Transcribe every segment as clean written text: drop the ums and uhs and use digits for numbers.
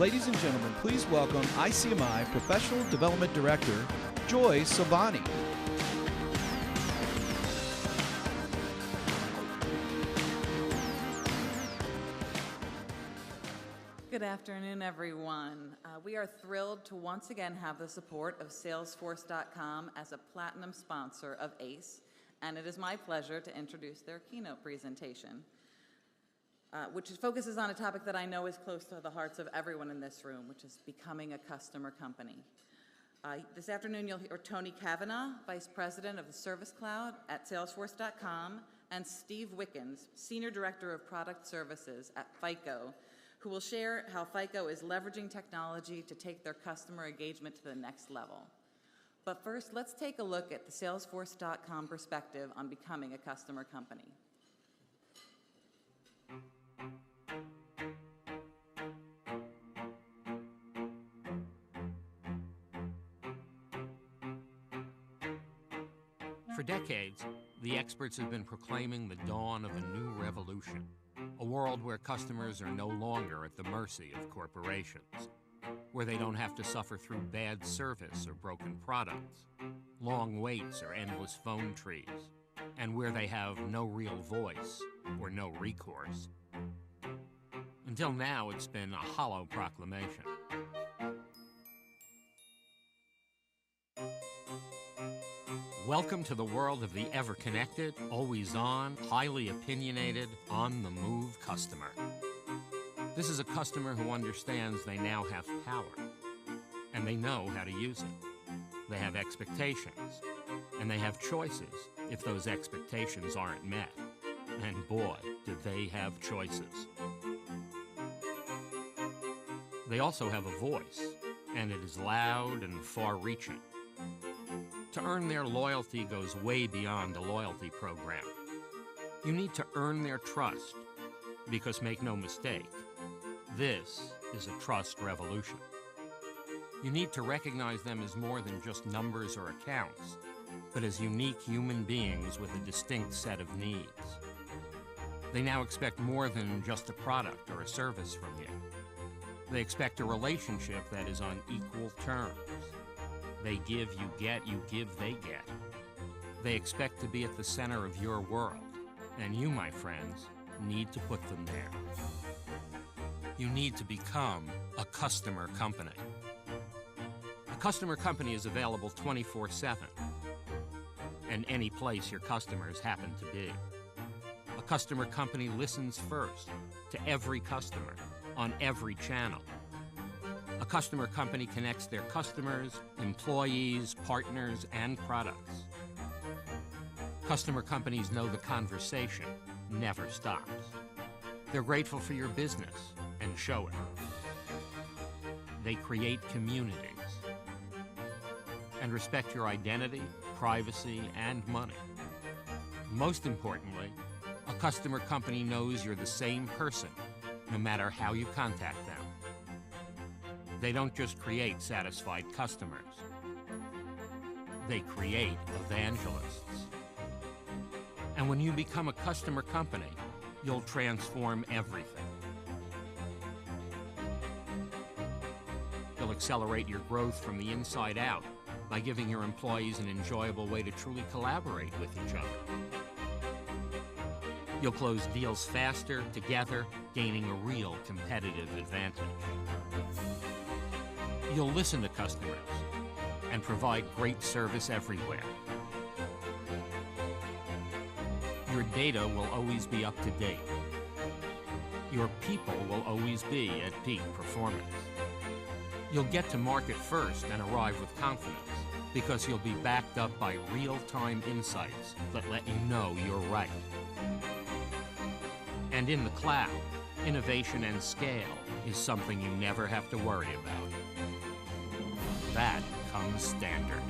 Ladies and gentlemen, please welcome ICMI Professional Development Director, Joy Silvani. Good afternoon, everyone. We are thrilled to once again have the support of Salesforce.com as a platinum sponsor of ACE, and it is my pleasure to introduce their keynote presentation, which focuses on a topic that I know is close to the hearts of everyone in this room, which is becoming a customer company. This afternoon, you'll hear Tony Kavanagh, Vice President of the Service Cloud at Salesforce.com, and Steve Wickens, Senior Director of Product Services at FICO, who will share how FICO is leveraging technology to take their customer engagement to the next level. But first, let's take a look at the Salesforce.com perspective on becoming a customer company. For decades, the experts have been proclaiming the dawn of a new revolution, a world where customers are no longer at the mercy of corporations, where they don't have to suffer through bad service or broken products, long waits or endless phone trees, and where they have no real voice or no recourse. Until now, it's been a hollow proclamation. Welcome to the world of the ever-connected, always-on, highly opinionated, on-the-move customer. This is a customer who understands they now have power, and they know how to use it. They have expectations, and they have choices if those expectations aren't met. And boy, do they have choices. They also have a voice, and it is loud and far-reaching. To earn their loyalty goes way beyond a loyalty program. You need to earn their trust, because make no mistake, this is a trust revolution. You need to recognize them as more than just numbers or accounts, but as unique human beings with a distinct set of needs. They now expect more than just a product or a service from you. They expect a relationship that is on equal terms. They give, you get, you give, they get. They expect to be at the center of your world, and you, my friends, need to put them there. You need to become a customer company. A customer company is available 24/7, and any place your customers happen to be. A customer company listens first to every customer on every channel. A customer company connects their customers, employees, partners, and products. Customer companies know the conversation never stops. They're grateful for your business and show it. They create communities and respect your identity, privacy, and money. Most importantly, a customer company knows you're the same person no matter how you contact them. They don't just create satisfied customers. They create evangelists. And when you become a customer company, you'll transform everything. You'll accelerate your growth from the inside out by giving your employees an enjoyable way to truly collaborate with each other. You'll close deals faster, together, gaining a real competitive advantage. You'll listen to customers and provide great service everywhere. Your data will always be up to date. Your people will always be at peak performance. You'll get to market first and arrive with confidence because you'll be backed up by real-time insights that let you know you're right. And in the cloud, innovation and scale is something you never have to worry about. That comes standard.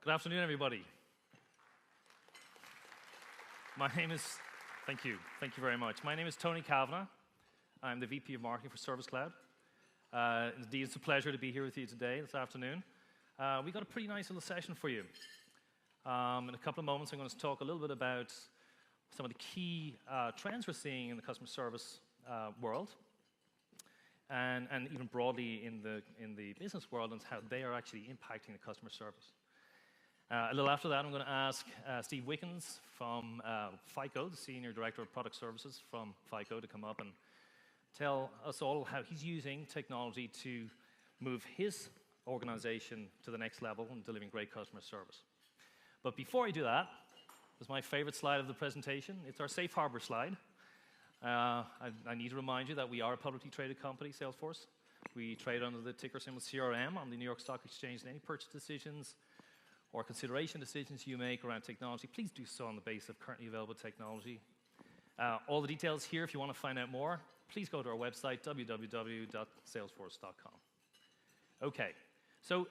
Good afternoon, everybody. Thank you very much. My name is Tony Kavanagh. I'm the VP of Marketing for Service Cloud. Indeed, it's a pleasure to be here with you today, this afternoon. We've got a pretty nice little session for you. In a couple of moments, I'm going to talk a little bit about some of the key trends we're seeing in the customer service world, and even broadly in the business world, and how they are actually impacting the customer service. A little after that, I'm going to ask Steve Wickens from FICO, the Senior Director of Product Services from FICO, to come up and tell us all how he's using technology to move his organization to the next level and delivering great customer service. But before I do that, this is my favorite slide of the presentation. It's our safe harbor slide. I need to remind you that we are a publicly traded company, Salesforce. We trade under the ticker symbol CRM on the New York Stock Exchange, and any purchase decisions or consideration decisions you make around technology, please do so on the basis of currently available technology. All the details here, if you want to find out more, please go to our website, www.salesforce.com. Okay, so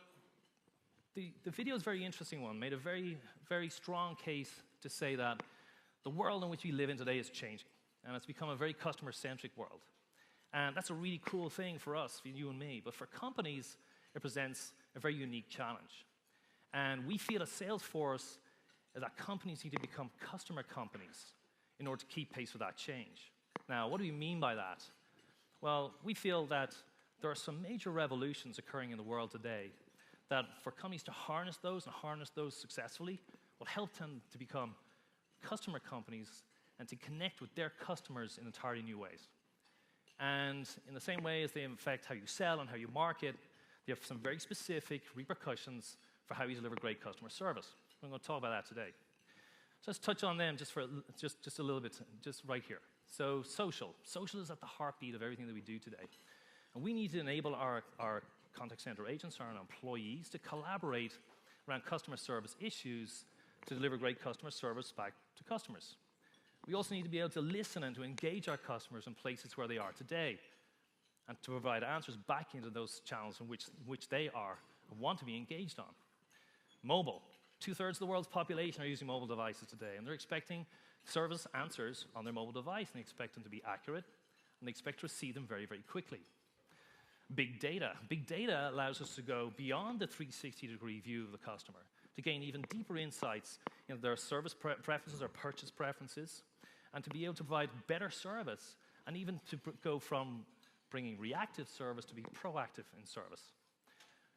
the video is a very interesting one, made a very, very strong case to say that the world in which we live in today is changing, and it's become a very customer-centric world. And that's a really cool thing for us, for you and me, but for companies, it presents a very unique challenge. And we feel at Salesforce that companies need to become customer companies in order to keep pace with that change. Now, what do we mean by that? Well, we feel that there are some major revolutions occurring in the world today that for companies to harness those and harness those successfully will help them to become customer companies and to connect with their customers in entirely new ways. And in the same way as they affect how you sell and how you market, they have some very specific repercussions for how you deliver great customer service. I'm going to talk about that today. So let's touch on them just a little bit, just right here. So social. Social is at the heartbeat of everything that we do today. And we need to enable our contact center agents, our employees, to collaborate around customer service issues to deliver great customer service back to customers. We also need to be able to listen and to engage our customers in places where they are today, and to provide answers back into those channels in which they are and want to be engaged on. Mobile. 2/3 of the world's population are using mobile devices today, and they're expecting service answers on their mobile device, and they expect them to be accurate, and they expect to receive them very, very quickly. Big data. Big data allows us to go beyond the 360-degree view of the customer, to gain even deeper insights into their service preferences or purchase preferences, and to be able to provide better service, and even to go from bringing reactive service to be proactive in service.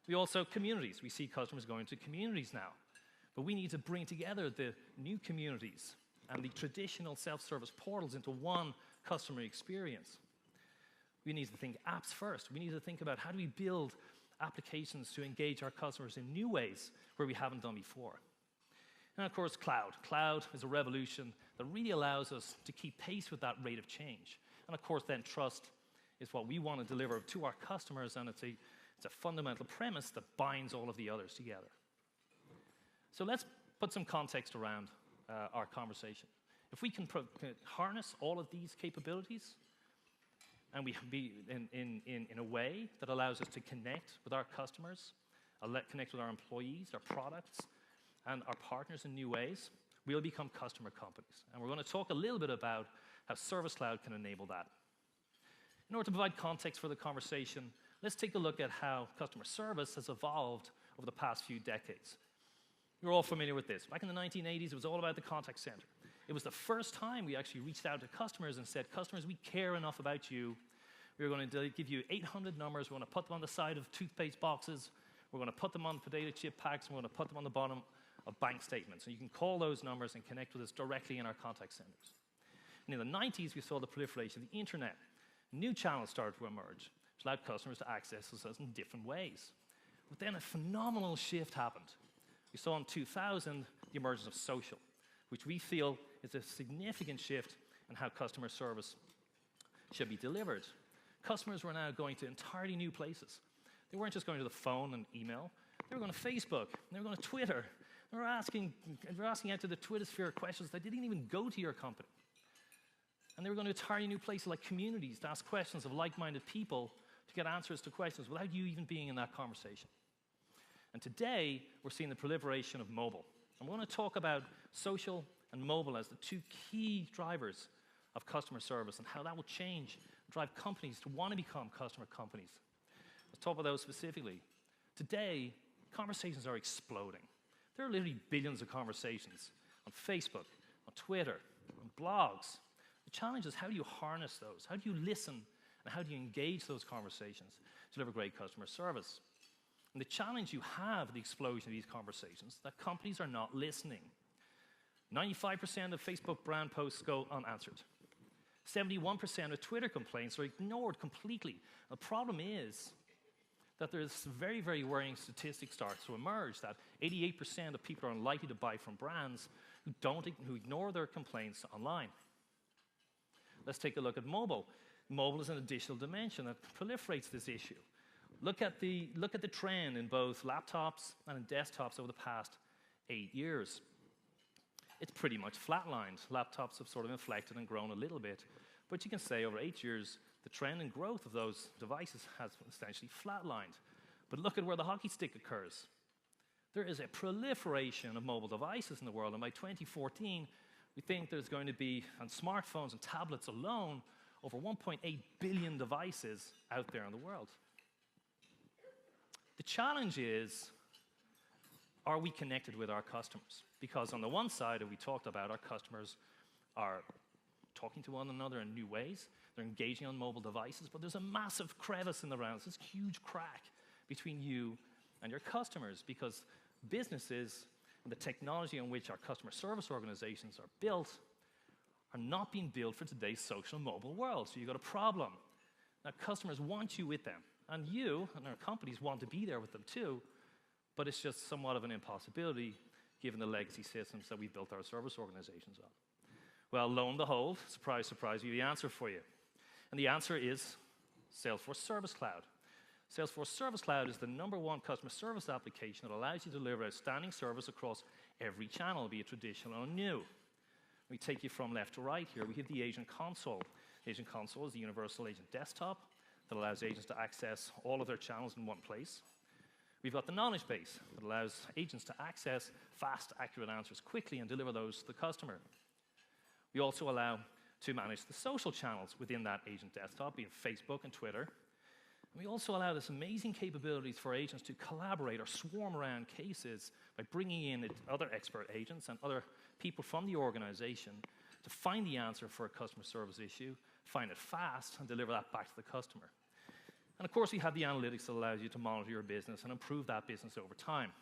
We also, communities. We see customers going to communities now. But we need to bring together the new communities and the traditional self-service portals into one customer experience. We need to think apps first. We need to think about how do we build applications to engage our customers in new ways where we haven't done before. And of course, cloud. Cloud is a revolution that really allows us to keep pace with that rate of change. And of course, then trust is what we want to deliver to our customers, and it's a fundamental premise that binds all of the others together. So let's put some context around our conversation. If we can harness all of these capabilities, and we be in a way that allows us to connect with our customers, connect with our employees, our products, and our partners in new ways, we'll become customer companies. And we're going to talk a little bit about how Service Cloud can enable that. In order to provide context for the conversation, let's take a look at how customer service has evolved over the past few decades. You're all familiar with this. Back in the 1980s, it was all about the contact center. It was the first time we actually reached out to customers and said, customers, we care enough about you. We're going to give you 800 numbers. We're going to put them on the side of toothpaste boxes. We're going to put them on potato chip packs. And we're going to put them on the bottom of bank statements. And you can call those numbers and connect with us directly in our contact centers. And in the 90s, we saw the proliferation of the internet. New channels started to emerge, which allowed customers to access us in different ways. But then a phenomenal shift happened. We saw in 2000 the emergence of social, which we feel is a significant shift in how customer service should be delivered. Customers were now going to entirely new places. They weren't just going to the phone and email. They were going to Facebook. They were going to Twitter. They were asking out to the Twitter sphere questions that didn't even go to your company. And they were going to entirely new places like communities to ask questions of like-minded people to get answers to questions without you even being in that conversation. And today, we're seeing the proliferation of mobile. And we're going to talk about social and mobile as the two key drivers of customer service and how that will change, drive companies to want to become customer companies. Let's talk about those specifically. Today, conversations are exploding. There are literally billions of conversations on Facebook, on Twitter, on blogs. The challenge is, how do you harness those? How do you listen, and how do you engage those conversations to deliver great customer service? And the challenge you have with the explosion of these conversations is that companies are not listening. 95% of Facebook brand posts go unanswered. 71% of Twitter complaints are ignored completely. The problem is that there's very, very worrying statistics start to emerge that 88% of people are unlikely to buy from brands who ignore their complaints online. Let's take a look at mobile. Mobile is an additional dimension that proliferates this issue. Look at the trend in both laptops and in desktops over the past 8 years. It's pretty much flatlined. Laptops have sort of inflected and grown a little bit, but you can say over 8 years, the trend and growth of those devices has essentially flatlined. But look at where the hockey stick occurs. There is a proliferation of mobile devices in the world, and by 2014, we think there's going to be, on smartphones and tablets alone, over 1.8 billion devices out there in the world. The challenge is, are we connected with our customers? Because on the one side, as we talked about, our customers are talking to one another in new ways. They're engaging on mobile devices, but there's a massive crevice in the rounds, this huge crack between you and your customers, because businesses and the technology on which our customer service organizations are built are not being built for today's social mobile world. So you've got a problem. Now, customers want you with them, and you and our companies want to be there with them too, but it's just somewhat of an impossibility given the legacy systems that we built our service organizations on. Well, lo and behold, surprise, surprise, we have the answer for you. And the answer is Salesforce Service Cloud. Salesforce Service Cloud is the #1 customer service application that allows you to deliver outstanding service across every channel, be it traditional or new. We take you from left to right here. We have the Agent Console. The Agent Console is the universal agent desktop that allows agents to access all of their channels in one place. We've got the knowledge base that allows agents to access fast, accurate answers quickly and deliver those to the customer. We also allow to manage the social channels within that agent desktop, being Facebook and Twitter. And we also allow this amazing capabilities for agents to collaborate or swarm around cases by bringing in other expert agents and other people from the organization to find the answer for a customer service issue, find it fast, and deliver that back to the customer. And of course, we have the analytics that allows you to monitor your business and improve that business over time.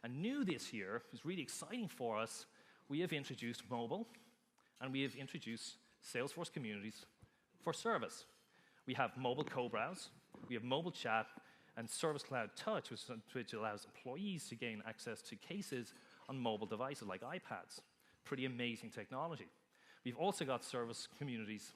And new this year, is really exciting for us, we have introduced mobile, and we have introduced Salesforce Communities for Service. We have mobile co-browse, we have mobile chat, and Service Cloud Touch, which allows employees to gain access to cases on mobile devices like iPads. Pretty amazing technology. We've also got Service Communities,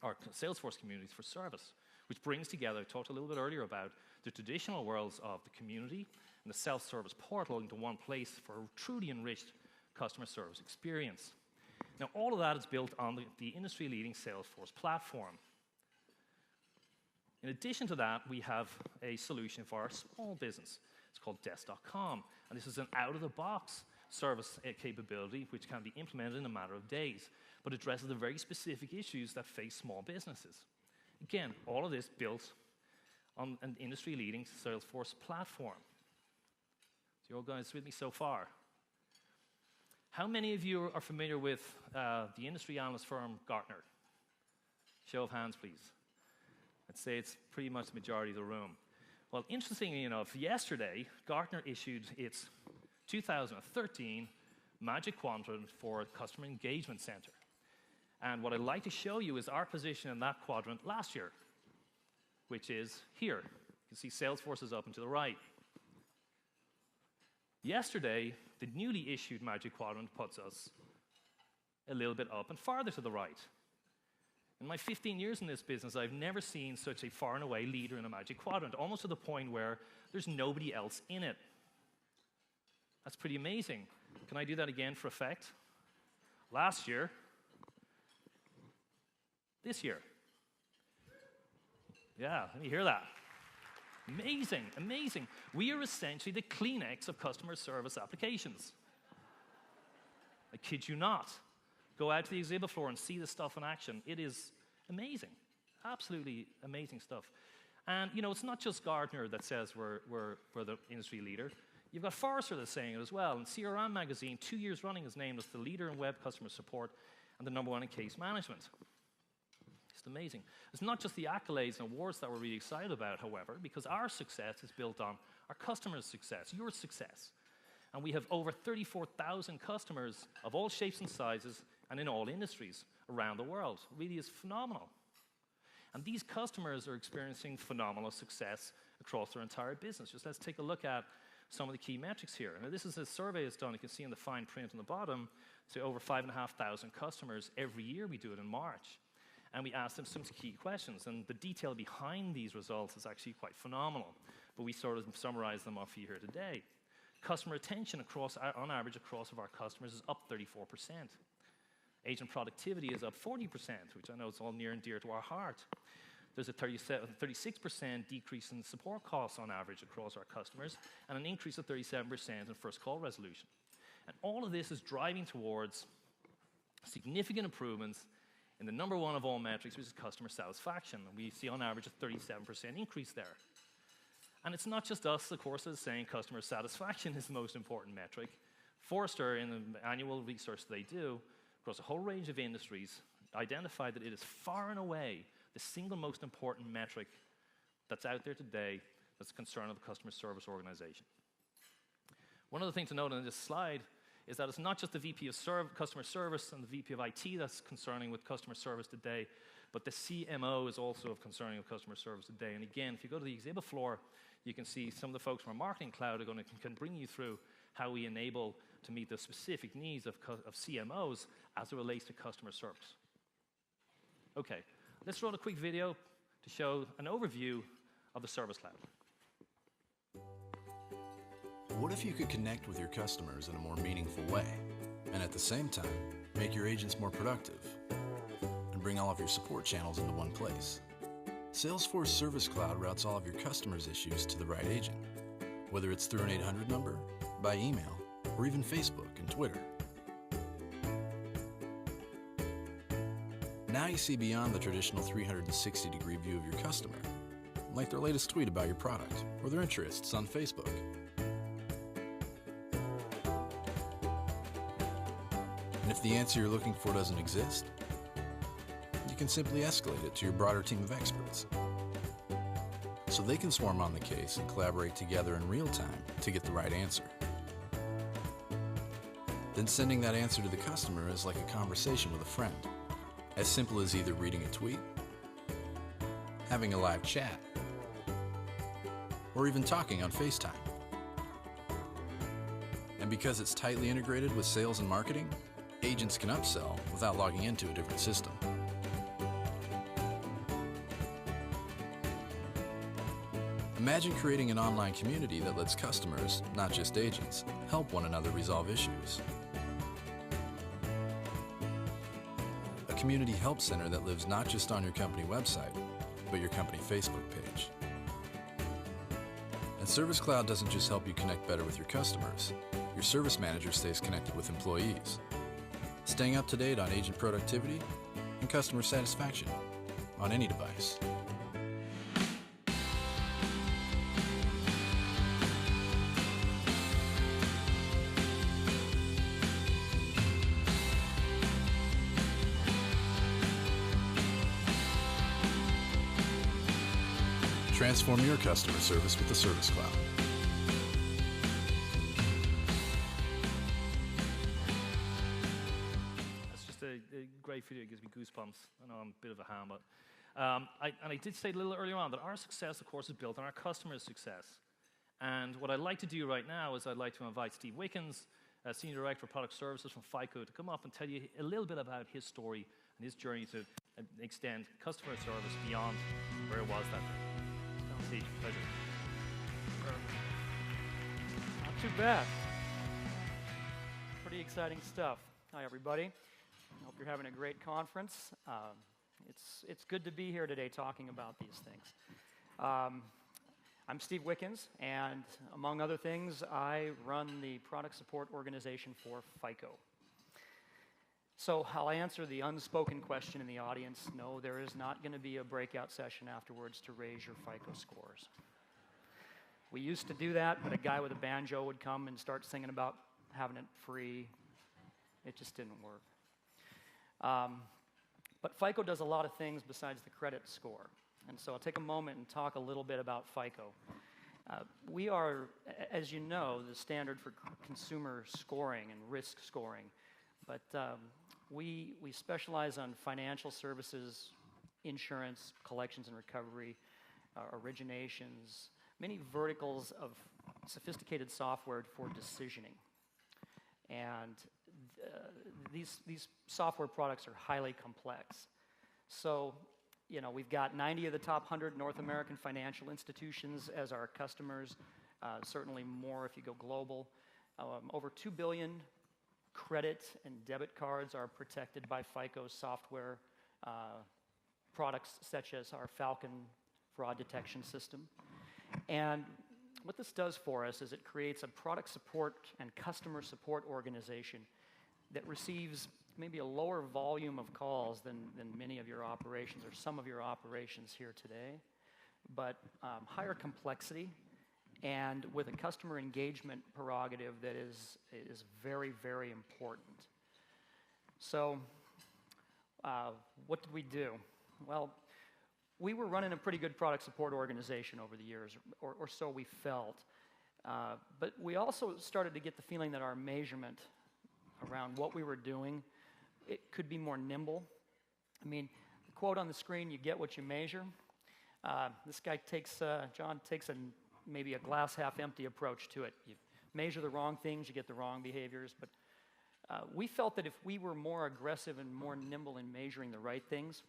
or Salesforce Communities for Service, which brings together, I talked a little bit earlier about, the traditional worlds of the community and the self-service portal into one place for a truly enriched customer service experience. Now, all of that is built on the industry-leading Salesforce platform. In addition to that, we have a solution for our small business. It's called Desk.com, and this is an out-of-the-box service capability which can be implemented in a matter of days, but addresses the very specific issues that face small businesses. Again, all of this built on an industry-leading Salesforce platform. So you all guys with me so far? How many of you are familiar with the industry analyst firm Gartner? Show of hands, please. I'd say it's pretty much the majority of the room. Well, interestingly enough, yesterday, Gartner issued its 2013 Magic Quadrant for Customer Engagement Center. And what I'd like to show you is our position in that quadrant last year, which is here. You can see Salesforce is up and to the right. Yesterday, the newly issued Magic Quadrant puts us a little bit up and farther to the right. In my 15 years in this business, I've never seen such a far and away leader in a Magic Quadrant, almost to the point where there's nobody else in it. That's pretty amazing. Can I do that again for effect? Last year, this year. Yeah, let me hear that. Amazing, amazing. We are essentially the Kleenex of customer service applications. I kid you not. Go out to the exhibit floor and see this stuff in action. It is amazing, absolutely amazing stuff. And you know, it's not just Gartner that says we're the industry leader. You've got Forrester that's saying it as well. And CRM magazine, 2 years running, has named us the leader in web customer support and the #1 in case management. It's amazing. It's not just the accolades and awards that we're really excited about, however, because our success is built on our customers' success, your success. And we have over 34,000 customers of all shapes and sizes and in all industries around the world. It really is phenomenal. And these customers are experiencing phenomenal success across their entire business. Just let's take a look at some of the key metrics here. Now, this is a survey that's done. You can see in the fine print on the bottom. So over 5,500 customers every year. We do it in March. And we ask them some key questions. And the detail behind these results is actually quite phenomenal. But we sort of summarize them off you here today. Customer retention across, on average across of our customers is up 34%. Agent productivity is up 40%, which I know is all near and dear to our heart. There's a 36% decrease in support costs on average across our customers, and an increase of 37% in first call resolution. And all of this is driving towards significant improvements in the #1 of all metrics, which is customer satisfaction. And we see on average a 37% increase there. And it's not just us, of course, that's saying customer satisfaction is the most important metric. Forrester, in the annual research they do, across a whole range of industries, identified that it is far and away the single most important metric that's out there today that's a concern of the customer service organization. One other thing to note on this slide is that it's not just the VP of customer service and the VP of IT that's concerning with customer service today, but the CMO is also of concerning with customer service today. And again, if you go to the exhibit floor, you can see some of the folks from our marketing cloud are can bring you through how we enable to meet the specific needs of CMOs as it relates to customer service. Okay, let's roll a quick video to show an overview of the Service Cloud. What if you could connect with your customers in a more meaningful way, and at the same time, make your agents more productive, and bring all of your support channels into one place? Salesforce Service Cloud routes all of your customers' issues to the right agent, whether it's through an 800 number, by email, or even Facebook and Twitter. Now you see beyond the traditional 360-degree view of your customer, like their latest tweet about your product or their interests on Facebook. And if the answer you're looking for doesn't exist, you can simply escalate it to your broader team of experts, so they can swarm on the case and collaborate together in real time to get the right answer. Then sending that answer to the customer is like a conversation with a friend, as simple as either reading a tweet, having a live chat, or even talking on FaceTime. And because it's tightly integrated with sales and marketing, agents can upsell without logging into a different system. Imagine creating an online community that lets customers, not just agents, help one another resolve issues. A community help center that lives not just on your company website, but your company Facebook page. And Service Cloud doesn't just help you connect better with your customers. Your service manager stays connected with employees, staying up to date on agent productivity and customer satisfaction on any device. Transform your customer service with the Service Cloud. That's just a great video. It gives me goosebumps. I know I'm a bit of a ham, but I did say a little earlier on that our success, of course, is built on our customers' success. And what I'd like to do right now is I'd like to invite Steve Wickens, Senior Director of Product Services from FICO, to come up and tell you a little bit about his story and his journey to extend customer service beyond where it was that day. Steve, pleasure. Not too bad. Pretty exciting stuff. Hi, everybody. I hope you're having a great conference. It's good to be here today talking about these things. I'm Steve Wickens, and among other things, I run the product support organization for FICO. So I'll answer the unspoken question in the audience. No, there is not going to be a breakout session afterwards to raise your FICO scores. We used to do that, but a guy with a banjo would come and start singing about having it free. It just didn't work. But FICO does a lot of things besides the credit score. And so I'll take a moment and talk a little bit about FICO. We are, as you know, the standard for consumer scoring and risk scoring. But we specialize on financial services, insurance, collections and recovery, originations, many verticals of sophisticated software for decisioning. And these software products are highly complex. So, you know, we've got 90 of the top 100 North American financial institutions as our customers, certainly more if you go global. Over 2 billion credit and debit cards are protected by FICO software products such as our Falcon fraud detection system. And what this does for us is it creates a product support and customer support organization that receives maybe a lower volume of calls than many of your operations or some of your operations here today, but higher complexity and with a customer engagement prerogative that is very, very important. So what did we do? Well, we were running a pretty good product support organization over the years, or so we felt. But we also started to get the feeling that our measurement around what we were doing, it could be more nimble. I mean, the quote on the screen, you get what you measure. This guy takes, John takes maybe a glass half empty approach to it. You measure the wrong things, you get the wrong behaviors. But we felt that if we were more aggressive and more nimble in measuring the right things,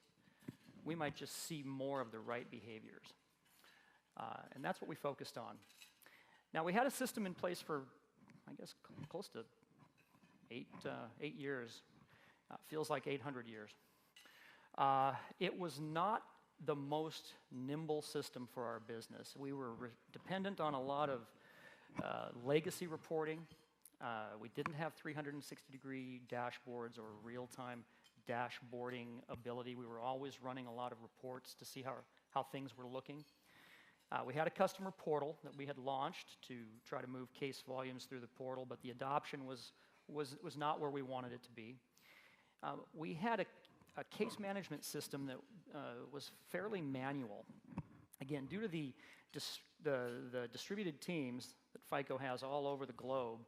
we might just see more of the right behaviors. And that's what we focused on. Now, we had a system in place for, I guess, close to 8 years. Feels like 800 years. It was not the most nimble system for our business. We were dependent on a lot of legacy reporting. We didn't have 360-degree dashboards or real-time dashboarding ability. We were always running a lot of reports to see how things were looking. We had a customer portal that we had launched to try to move case volumes through the portal, but the adoption was not where we wanted it to be. We had a case management system that was fairly manual. Again, due to the distributed teams that FICO has all over the globe,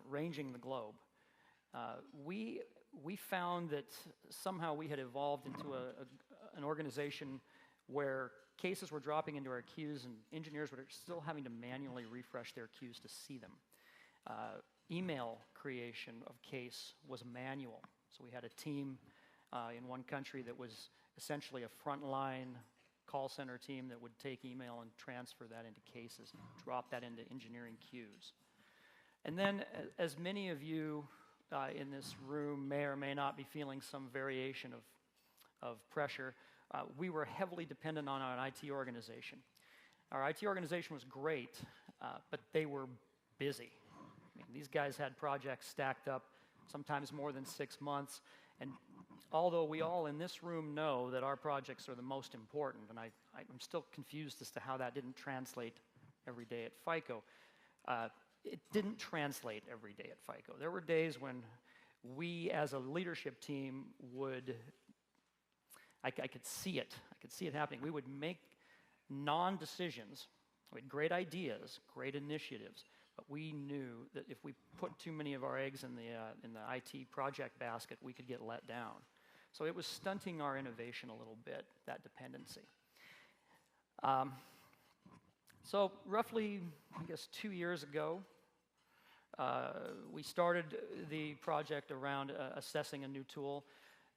ranging the globe, we found that somehow we had evolved into an organization where cases were dropping into our queues and engineers were still having to manually refresh their queues to see them. Email creation of case was manual. So we had a team in one country that was essentially a frontline call center team that would take email and transfer that into cases, drop that into engineering queues. And then, as many of you in this room may or may not be feeling some variation of pressure, we were heavily dependent on our IT organization. Our IT organization was great, but they were busy. I mean, these guys had projects stacked up, sometimes more than 6 months, and although we all in this room know that our projects are the most important, and I'm still confused as to how that didn't translate every day at FICO, it didn't translate every day at FICO. There were days when we as a leadership team I could see it. I could see it happening. We would make non-decisions. We had great ideas, great initiatives, but we knew that if we put too many of our eggs in the IT project basket, we could get let down. So it was stunting our innovation a little bit, that dependency. So roughly, I guess 2 years ago, we started the project around assessing a new tool.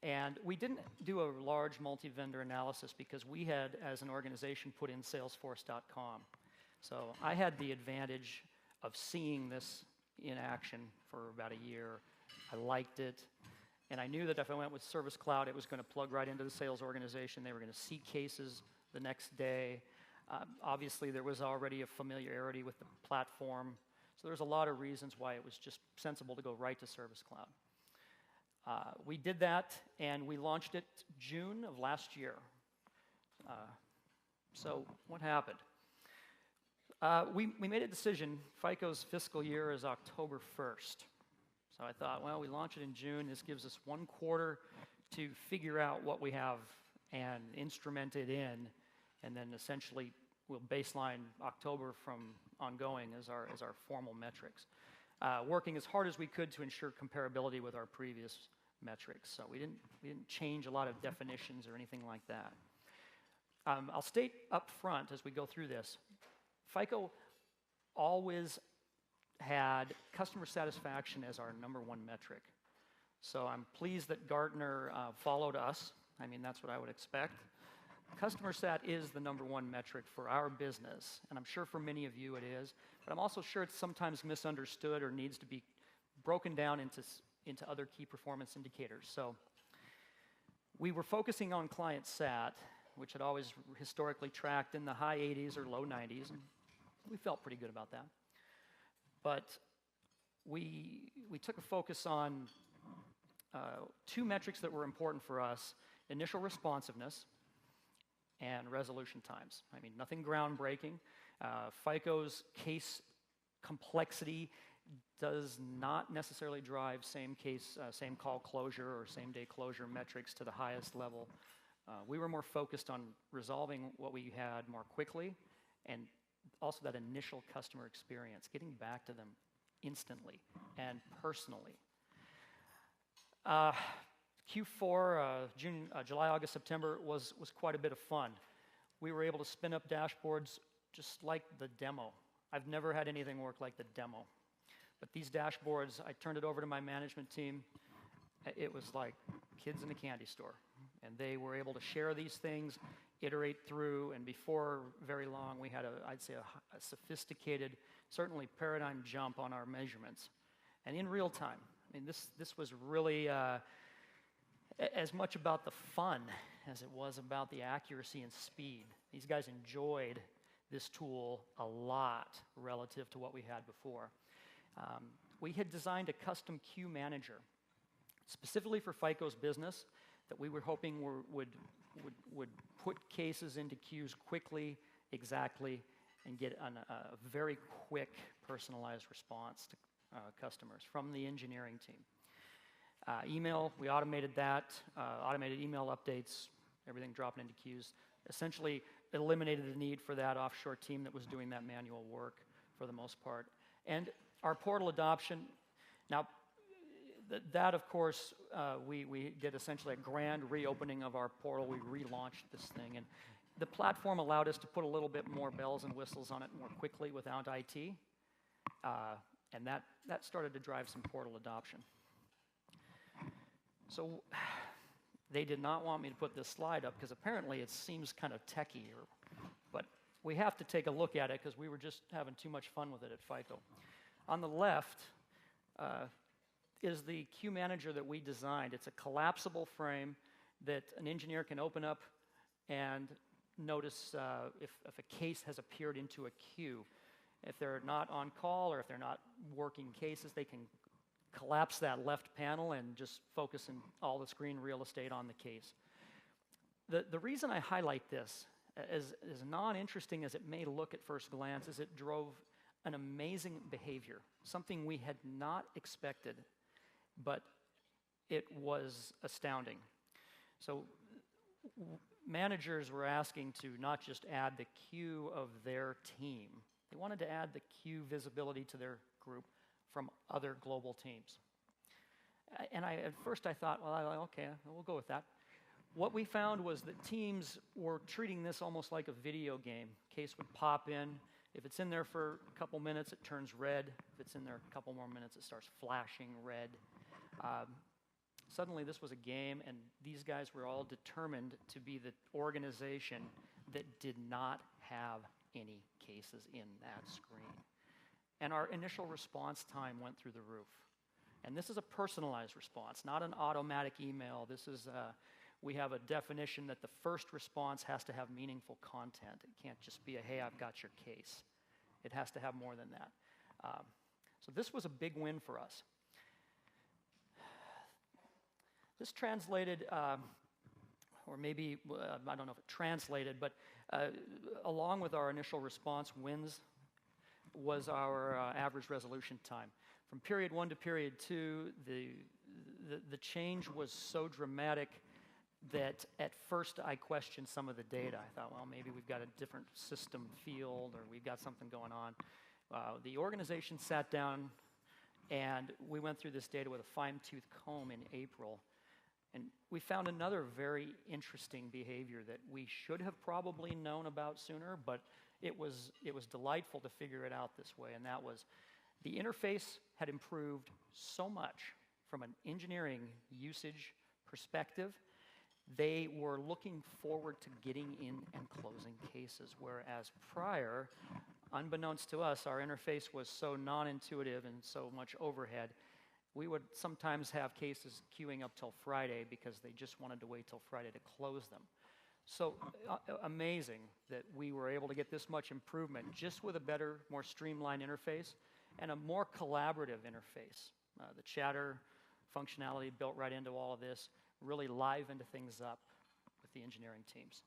And we didn't do a large multi-vendor analysis because we had, as an organization, put in Salesforce.com. So I had the advantage of seeing this in action for about a year. I liked it. And I knew that if I went with Service Cloud, it was going to plug right into the sales organization. They were going to see cases the next day. Obviously, there was already a familiarity with the platform, so there's a lot of reasons why it was just sensible to go right to Service Cloud. We did that, and we launched it June of last year. So what happened? We made a decision. FICO's fiscal year is October 1st. So I thought, well, we launch it in June. This gives us 1 quarter to figure out what we have and instrument it in, and then essentially we'll baseline October from ongoing as our formal metrics. Working as hard as we could to ensure comparability with our previous metrics. So we didn't change a lot of definitions or anything like that. I'll state up front as we go through this, FICO always had customer satisfaction as our #1 metric. So I'm pleased that Gartner followed us. I mean, that's what I would expect. Customer sat is the #1 metric for our business, and I'm sure for many of you it is, but I'm also sure it's sometimes misunderstood or needs to be broken down into other key performance indicators. So we were focusing on client sat, which had always historically tracked in the high 80s or low 90s, and we felt pretty good about that. But we took a focus on 2 metrics that were important for us: initial responsiveness and resolution times. I mean, nothing groundbreaking. FICO's case complexity does not necessarily drive same call closure or same day closure metrics to the highest level. We were more focused on resolving what we had more quickly, and also that initial customer experience, getting back to them instantly and personally. Q4, July, August, September was quite a bit of fun. We were able to spin up dashboards just like the demo. I've never had anything work like the demo. But these dashboards, I turned it over to my management team. It was like kids in a candy store. And they were able to share these things, iterate through, and before very long, we had, I'd say, a sophisticated, certainly paradigm jump on our measurements. And in real time. I mean, this was really as much about the fun as it was about the accuracy and speed. These guys enjoyed this tool a lot relative to what we had before. We had designed a custom queue manager specifically for FICO's business that we were hoping would put cases into queues quickly, exactly, and get a very quick personalized response to customers from the engineering team. Email, we automated that, automated email updates, everything dropping into queues. Essentially eliminated the need for that offshore team that was doing that manual work for the most part. And our portal adoption, now that of course, we did essentially a grand reopening of our portal. We relaunched this thing, and the platform allowed us to put a little bit more bells and whistles on it more quickly without IT, and that started to drive some portal adoption. So they did not want me to put this slide up because apparently it seems kind of techy, but we have to take a look at it because we were just having too much fun with it at FICO. On the left is the queue manager that we designed. It's a collapsible frame that an engineer can open up and notice if a case has appeared into a queue. If they're not on call or if they're not working cases, they can collapse that left panel and just focus in all the screen real estate on the case. The reason I highlight this, as non-interesting as it may look at first glance, is it drove an amazing behavior, something we had not expected, but it was astounding. So managers were asking to not just add the queue of their team, they wanted to add the queue visibility to their group from other global teams. And at first I thought, well, okay, we'll go with that. What we found was that teams were treating this almost like a video game. Case would pop in. If it's in there for a couple minutes, it turns red. If it's in there a couple more minutes, it starts flashing red. Suddenly this was a game, and these guys were all determined to be the organization that did not have any cases in that screen. And our initial response time went through the roof. And this is a personalized response, not an automatic email. This is, we have a definition that the first response has to have meaningful content. It can't just be a, hey, I've got your case. It has to have more than that. So this was a big win for us. This translated, or maybe, I don't know if it translated, but along with our initial response wins was our average resolution time. From period 1 to period 2, the change was so dramatic that at first I questioned some of the data. I thought, well, maybe we've got a different system field or we've got something going on. The organization sat down and we went through this data with a fine-tooth comb in April. And we found another very interesting behavior that we should have probably known about sooner, but it was delightful to figure it out this way, and that was the interface had improved so much from an engineering usage perspective. They were looking forward to getting in and closing cases, whereas prior, unbeknownst to us, our interface was so non-intuitive and so much overhead. We would sometimes have cases queuing up till Friday because they just wanted to wait till Friday to close them. So amazing that we were able to get this much improvement just with a better, more streamlined interface and a more collaborative interface. The chatter functionality built right into all of this really livened things up with the engineering teams.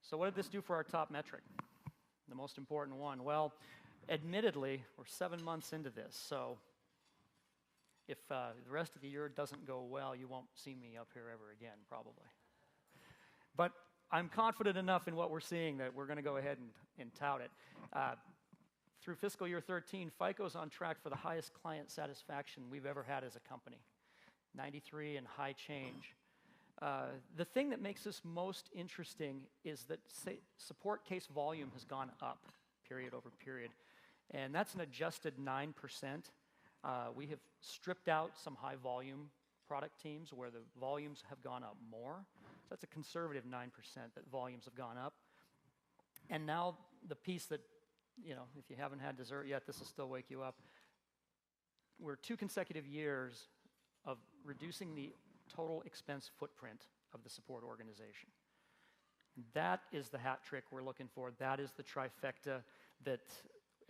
So what did this do for our top metric? The most important one. Well, admittedly, we're 7 months into this, so if the rest of the year doesn't go well, you won't see me up here ever again, probably. But I'm confident enough in what we're seeing that we're going to go ahead and tout it. Through fiscal year 13, FICO's on track for the highest client satisfaction we've ever had as a company, 93 and high change. The thing that makes this most interesting is that support case volume has gone up, period over period, and that's an adjusted 9%. We have stripped out some high volume product teams where the volumes have gone up more. So that's a conservative 9% that volumes have gone up. And now the piece that, you know, if you haven't had dessert yet, this will still wake you up. We're 2 consecutive years of reducing the total expense footprint of the support organization. That is the hat trick we're looking for. That is the trifecta that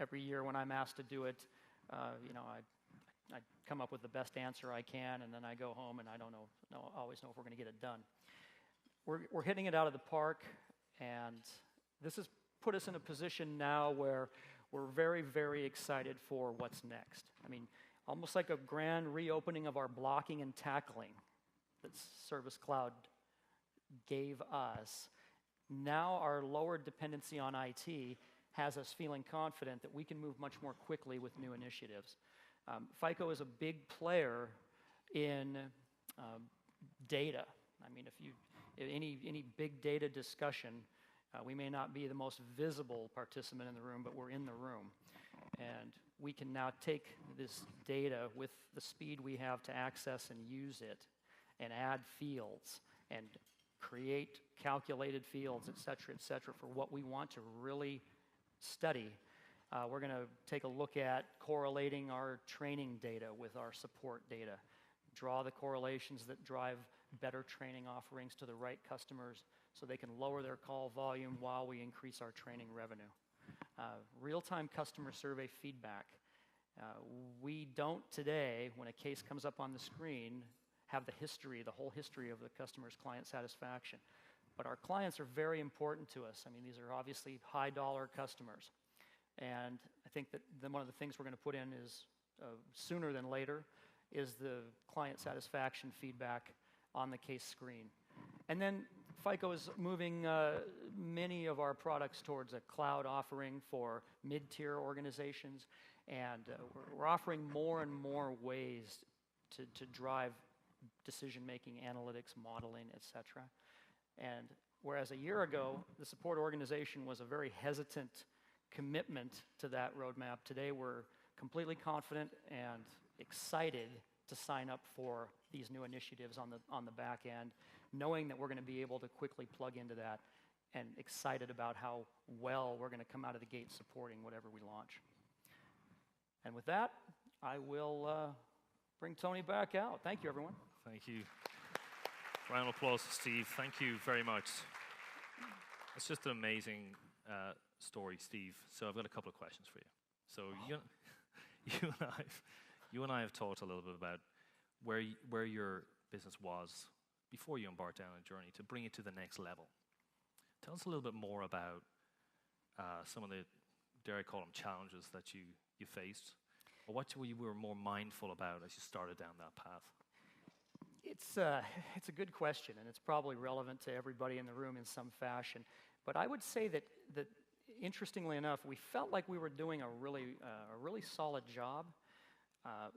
every year when I'm asked to do it, you know, I come up with the best answer I can, and then I go home and I don't always know if we're going to get it done. We're hitting it out of the park, and this has put us in a position now where we're very, very excited for what's next. I mean, almost like a grand reopening of our blocking and tackling that Service Cloud gave us. Now our lower dependency on IT has us feeling confident that we can move much more quickly with new initiatives. FICO is a big player in data. I mean, any big data discussion, we may not be the most visible participant in the room, but we're in the room. And we can now take this data with the speed we have to access and use it and add fields and create calculated fields, et cetera, for what we want to really study. We're going to take a look at correlating our training data with our support data, draw the correlations that drive better training offerings to the right customers so they can lower their call volume while we increase our training revenue. Real-time customer survey feedback. We don't today, when a case comes up on the screen, have the whole history of the customer's client satisfaction. But our clients are very important to us. I mean, these are obviously high-dollar customers. And I think that one of the things we're going to put in is, sooner than later, is the client satisfaction feedback on the case screen. And then FICO is moving many of our products towards a cloud offering for mid-tier organizations, and we're offering more and more ways to drive decision-making, analytics, modeling, et cetera. And whereas a year ago, the support organization was a very hesitant commitment to that roadmap, today we're completely confident and excited to sign up for these new initiatives on the back end, knowing that we're going to be able to quickly plug into that, and excited about how well we're going to come out of the gate supporting whatever we launch. And with that, I will bring Tony back out. Thank you, everyone. Thank you. Round of applause for Steve. Thank you very much. It's just an amazing story, Steve. So I've got a couple of questions for you. So you and I have talked a little bit about where your business was before you embarked down a journey to bring it to the next level. Tell us a little bit more about some of the, dare I call them, challenges that you faced, or what you were more mindful about as you started down that path. It's a good question, and it's probably relevant to everybody in the room in some fashion. But I would say that interestingly enough, we felt like we were doing a really solid job.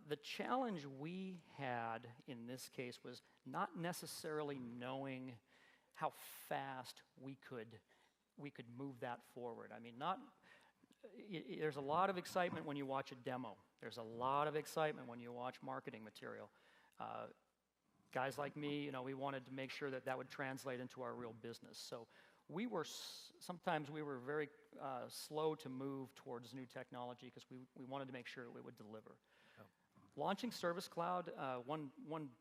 The challenge we had in this case was not necessarily knowing how fast we could move that forward. I mean, there's a lot of excitement when you watch a demo. There's a lot of excitement when you watch marketing material. Guys like me, we wanted to make sure that would translate into our real business. So sometimes we were very slow to move towards new technology because we wanted to make sure it would deliver. Oh. Launching Service Cloud, one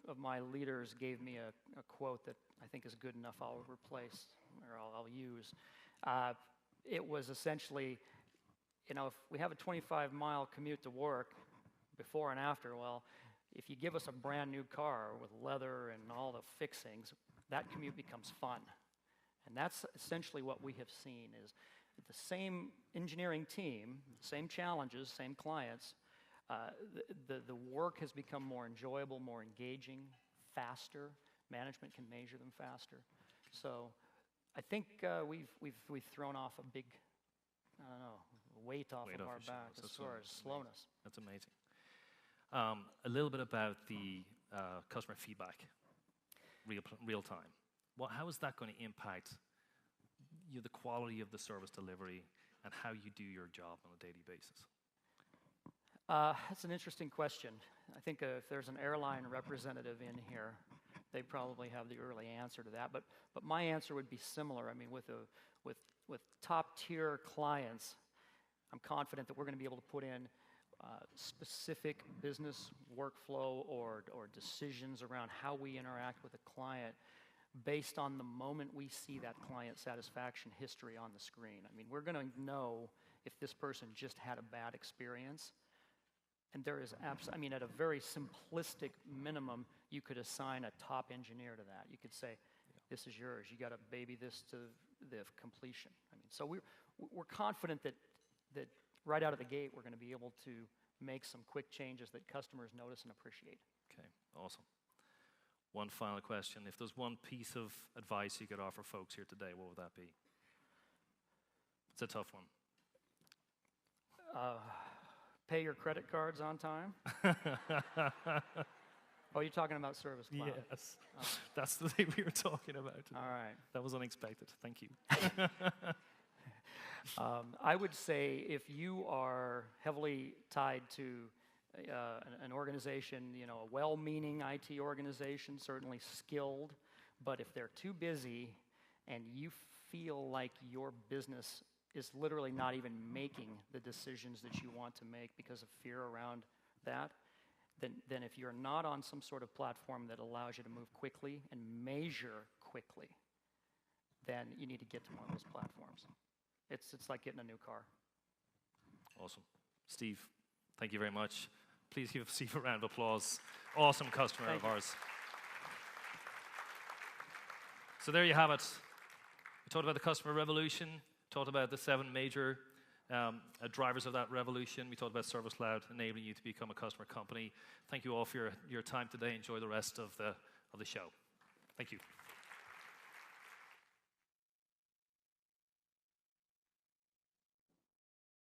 of my leaders gave me a quote that I think is good enough. I'll replace or I'll use. It was essentially, if we have a 25-mile commute to work before and after, well, if you give us a brand new car with leather and all the fixings, that commute becomes fun. And that's essentially what we have seen is the same engineering team, same challenges, same clients, the work has become more enjoyable, more engaging, faster. Management can measure them faster. So I think we've thrown off a big, weight off of our back as far as slowness. That's amazing. A little bit about the customer feedback, real time. How is that going to impact the quality of the service delivery and how you do your job on a daily basis? That's an interesting question. I think if there's an airline representative in here, they probably have the early answer to that. But my answer would be similar. I mean, with top tier clients, I'm confident that we're going to be able to put in specific business workflow or decisions around how we interact with a client based on the moment we see that client satisfaction history on the screen. I mean, we're going to know if this person just had a bad experience. And there is at a very simplistic minimum, you could assign a top engineer to that. You could say, this is yours. You got to baby this to the completion. I mean, so we're confident that right out of the gate, we're going to be able to make some quick changes that customers notice and appreciate. Okay, awesome. One final question. If there's one piece of advice you could offer folks here today, what would that be? It's a tough one. Pay your credit cards on time. Oh, you're talking about Service Cloud? Yes. Oh. That's the thing we were talking about today. All right. That was unexpected. Thank you. I would say if you are heavily tied to an organization, a well-meaning IT organization, certainly skilled, but if they're too busy and you feel like your business is literally not even making the decisions that you want to make because of fear around that, then if you're not on some sort of platform that allows you to move quickly and measure quickly, then you need to get to one of those platforms. It's like getting a new car. Awesome. Steve, thank you very much. Please give Steve a round of applause. Awesome customer of ours. So there you have it. We talked about the customer revolution, talked about the 7 major drivers of that revolution. We talked about Service Cloud enabling you to become a customer company. Thank you all for your time today. Enjoy the rest of the show. Thank you.